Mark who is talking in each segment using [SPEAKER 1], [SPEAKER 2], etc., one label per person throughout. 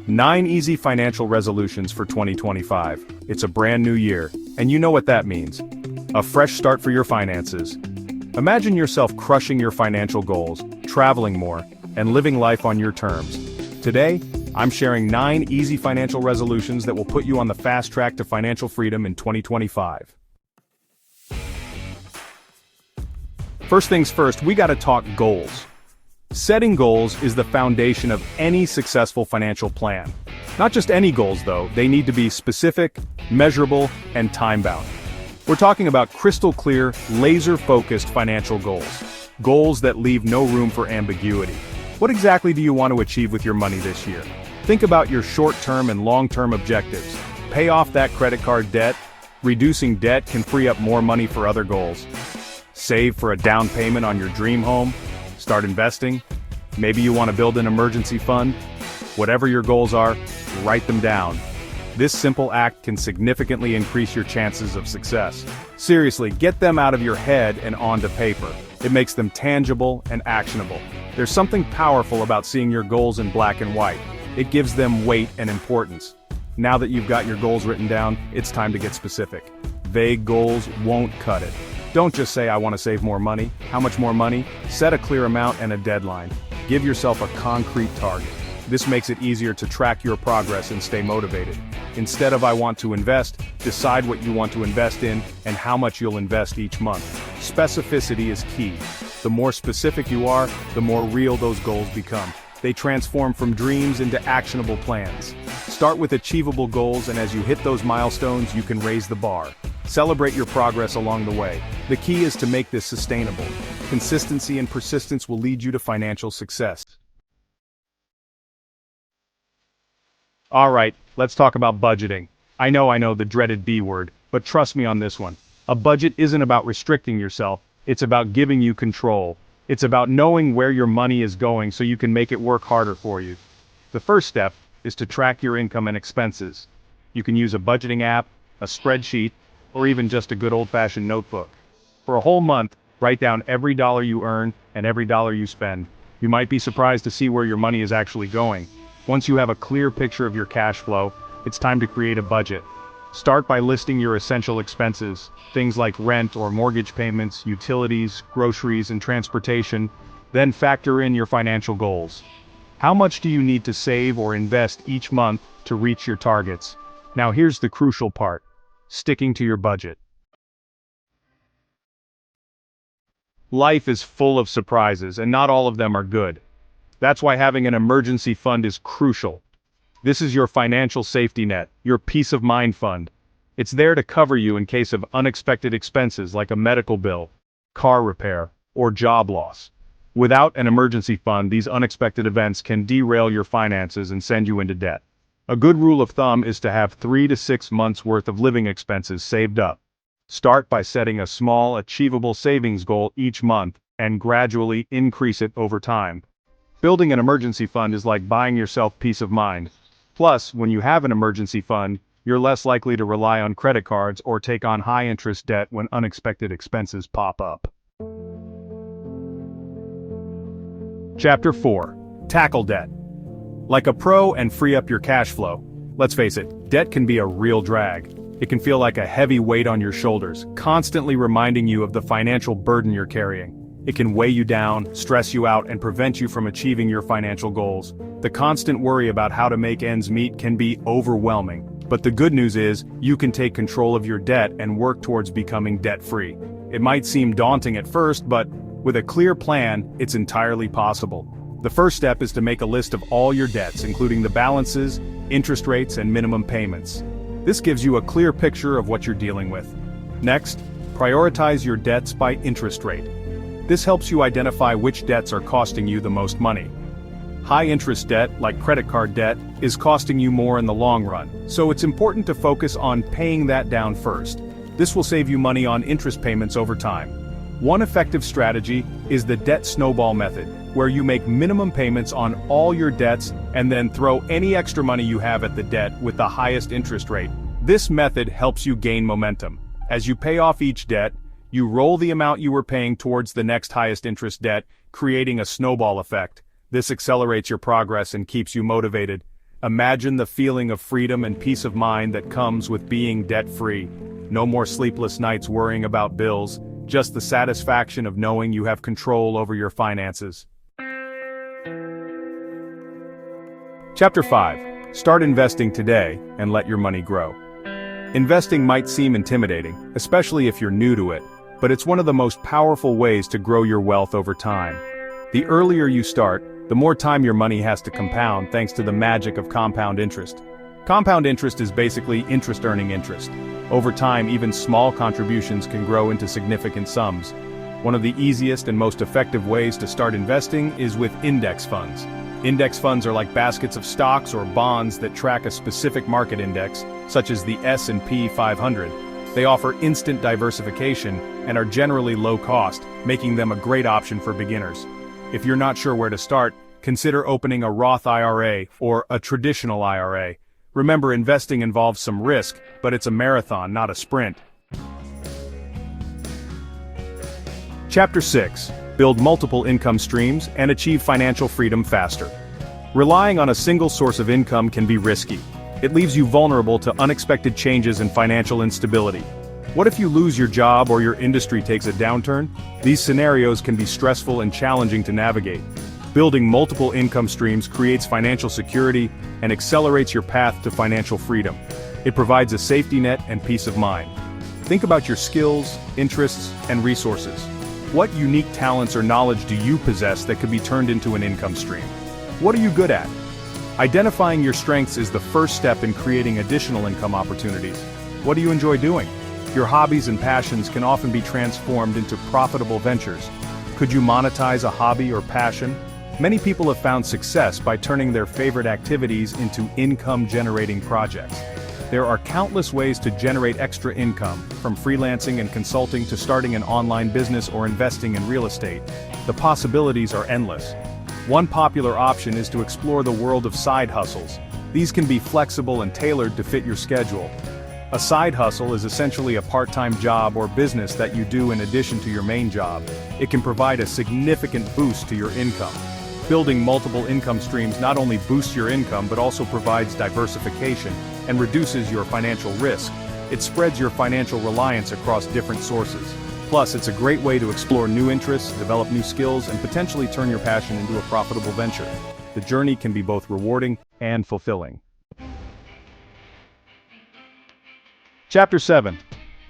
[SPEAKER 1] 9 easy financial resolutions for 2025. It's a brand new year, and you know what that means. A fresh start for your finances. Imagine yourself crushing your financial goals, traveling more, and living life on your terms. Today, I'm sharing 9 easy financial resolutions that will put you on the fast track to financial freedom in 2025. First things first, we gotta talk goals. Setting goals is the foundation of any successful financial plan. Not just any goals though, they need to be specific, measurable, and time-bound. We're talking about crystal clear, laser-focused financial goals. Goals that leave no room for ambiguity. What exactly do you want to achieve with your money this year? Think about your short-term and long-term objectives. Pay off that credit card debt. Reducing debt can free up more money for other goals. Save for a down payment on your dream home. Start investing. Maybe you want to build an emergency fund. Whatever your goals are, write them down. This simple act can significantly increase your chances of success. Seriously, get them out of your head and onto paper. It makes them tangible and actionable. There's something powerful about seeing your goals in black and white. It gives them weight and importance. Now that you've got your goals written down, it's time to get specific. Vague goals won't cut it. Don't just say, I want to save more money. How much more money? Set a clear amount and a deadline. Give yourself a concrete target. This makes it easier to track your progress and stay motivated. Instead of I want to invest, decide what you want to invest in and how much you'll invest each month. Specificity is key. The more specific you are, the more real those goals become. They transform from dreams into actionable plans. Start with achievable goals, and as you hit those milestones, you can raise the bar. Celebrate your progress along the way. The key is to make this sustainable. Consistency and persistence will lead you to financial success. Alright, let's talk about budgeting. I know the dreaded B word, but trust me on this one. A budget isn't about restricting yourself, it's about giving you control. It's about knowing where your money is going so you can make it work harder for you. The first step is to track your income and expenses. You can use a budgeting app, a spreadsheet, or even just a good old-fashioned notebook. For a whole month, write down every dollar you earn and every dollar you spend. You might be surprised to see where your money is actually going. Once you have a clear picture of your cash flow, it's time to create a budget. Start by listing your essential expenses, things like rent or mortgage payments, utilities, groceries, and transportation. Then factor in your financial goals. How much do you need to save or invest each month to reach your targets? Now here's the crucial part: sticking to your budget. Life is full of surprises, and not all of them are good. That's why having an emergency fund is crucial. This is your financial safety net, your peace of mind fund. It's there to cover you in case of unexpected expenses like a medical bill, car repair, or job loss. Without an emergency fund, these unexpected events can derail your finances and send you into debt. A good rule of thumb is to have 3 to 6 months worth of living expenses saved up. Start by setting a small, achievable savings goal each month and gradually increase it over time. Building an emergency fund is like buying yourself peace of mind. Plus, when you have an emergency fund, you're less likely to rely on credit cards or take on high-interest debt when unexpected expenses pop up. Chapter 4. Tackle debt. Like a pro and free up your cash flow. Let's face it, debt can be a real drag. It can feel like a heavy weight on your shoulders, constantly reminding you of the financial burden you're carrying. It can weigh you down, stress you out, and prevent you from achieving your financial goals. The constant worry about how to make ends meet can be overwhelming. But the good news is, you can take control of your debt and work towards becoming debt-free. It might seem daunting at first, but with a clear plan, it's entirely possible. The first step is to make a list of all your debts, including the balances, interest rates, and minimum payments. This gives you a clear picture of what you're dealing with. Next, prioritize your debts by interest rate. This helps you identify which debts are costing you the most money. High-interest debt, like credit card debt, is costing you more in the long run, so it's important to focus on paying that down first. This will save you money on interest payments over time. One effective strategy is the debt snowball method, where you make minimum payments on all your debts and then throw any extra money you have at the debt with the highest interest rate. This method helps you gain momentum. As you pay off each debt, you roll the amount you were paying towards the next highest interest debt, creating a snowball effect. This accelerates your progress and keeps you motivated. Imagine the feeling of freedom and peace of mind that comes with being debt-free. No more sleepless nights worrying about bills, just the satisfaction of knowing you have control over your finances. Chapter 5. Start investing today and let your money grow. Investing might seem intimidating, especially if you're new to it, but it's one of the most powerful ways to grow your wealth over time. The earlier you start, the more time your money has to compound thanks to the magic of compound interest. Compound interest is basically interest earning interest. Over time, even small contributions can grow into significant sums. One of the easiest and most effective ways to start investing is with index funds. Index funds are like baskets of stocks or bonds that track a specific market index, such as the S&P 500. They offer instant diversification and are generally low cost, making them a great option for beginners. If you're not sure where to start, consider opening a Roth IRA or a traditional IRA. Remember, investing involves some risk, but it's a marathon, not a sprint. Chapter 6. Build multiple income streams and achieve financial freedom faster. Relying on a single source of income can be risky. It leaves you vulnerable to unexpected changes and financial instability. What if you lose your job or your industry takes a downturn? These scenarios can be stressful and challenging to navigate. Building multiple income streams creates financial security and accelerates your path to financial freedom. It provides a safety net and peace of mind. Think about your skills, interests, and resources. What unique talents or knowledge do you possess that could be turned into an income stream? What are you good at? Identifying your strengths is the first step in creating additional income opportunities. What do you enjoy doing? Your hobbies and passions can often be transformed into profitable ventures. Could you monetize a hobby or passion? Many people have found success by turning their favorite activities into income-generating projects. There are countless ways to generate extra income, from freelancing and consulting to starting an online business or investing in real estate. The possibilities are endless. One popular option is to explore the world of side hustles. These can be flexible and tailored to fit your schedule. A side hustle is essentially a part-time job or business that you do in addition to your main job. It can provide a significant boost to your income. Building multiple income streams not only boosts your income but also provides diversification and reduces your financial risk. It spreads your financial reliance across different sources. Plus, it's a great way to explore new interests, develop new skills, and potentially turn your passion into a profitable venture. The journey can be both rewarding and fulfilling. Chapter 7.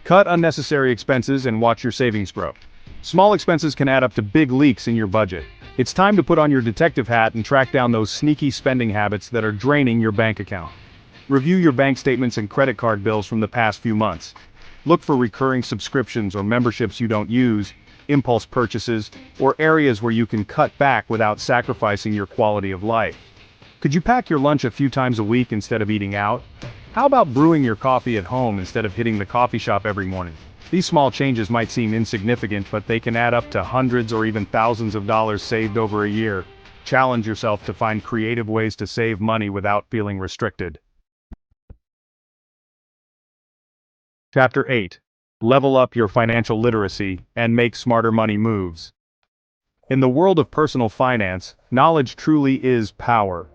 [SPEAKER 1] Cut unnecessary expenses and watch your savings grow. Small expenses can add up to big leaks in your budget. It's time to put on your detective hat and track down those sneaky spending habits that are draining your bank account. Review your bank statements and credit card bills from the past few months. Look for recurring subscriptions or memberships you don't use, impulse purchases, or areas where you can cut back without sacrificing your quality of life. Could you pack your lunch a few times a week instead of eating out? How about brewing your coffee at home instead of hitting the coffee shop every morning? These small changes might seem insignificant, but they can add up to hundreds or even thousands of dollars saved over a year. Challenge yourself to find creative ways to save money without feeling restricted. Chapter 8. Level up your financial literacy and make smarter money moves. In the world of personal finance, knowledge truly is power.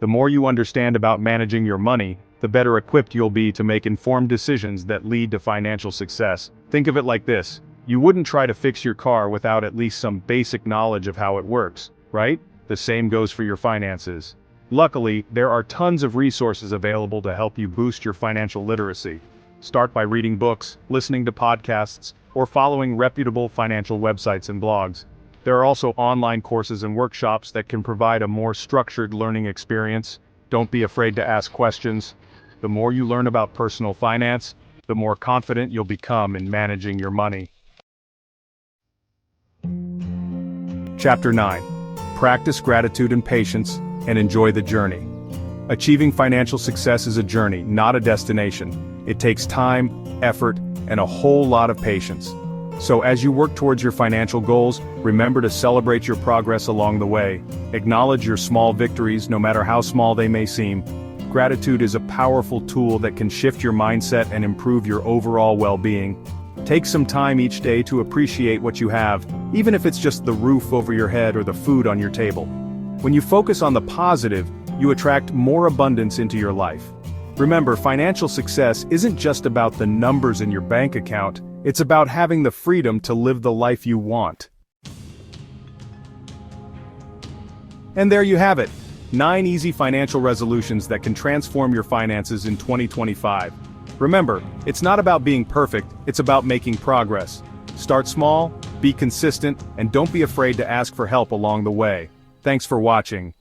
[SPEAKER 1] The more you understand about managing your money, the better equipped you'll be to make informed decisions that lead to financial success. Think of it like this: you wouldn't try to fix your car without at least some basic knowledge of how it works, right? The same goes for your finances. Luckily, there are tons of resources available to help you boost your financial literacy. Start by reading books, listening to podcasts, or following reputable financial websites and blogs. There are also online courses and workshops that can provide a more structured learning experience. Don't be afraid to ask questions. The more you learn about personal finance, the more confident you'll become in managing your money. Chapter 9. Practice gratitude and patience, and enjoy the journey. Achieving financial success is a journey, not a destination. It takes time, effort, and a whole lot of patience. So as you work towards your financial goals, remember to celebrate your progress along the way. Acknowledge your small victories, no matter how small they may seem. Gratitude is a powerful tool that can shift your mindset and improve your overall well-being. Take some time each day to appreciate what you have, even if it's just the roof over your head or the food on your table. When you focus on the positive, you attract more abundance into your life. Remember, financial success isn't just about the numbers in your bank account, it's about having the freedom to live the life you want. And there you have it, 9 easy financial resolutions that can transform your finances in 2025. Remember, it's not about being perfect, it's about making progress. Start small, be consistent, and don't be afraid to ask for help along the way. Thanks for watching.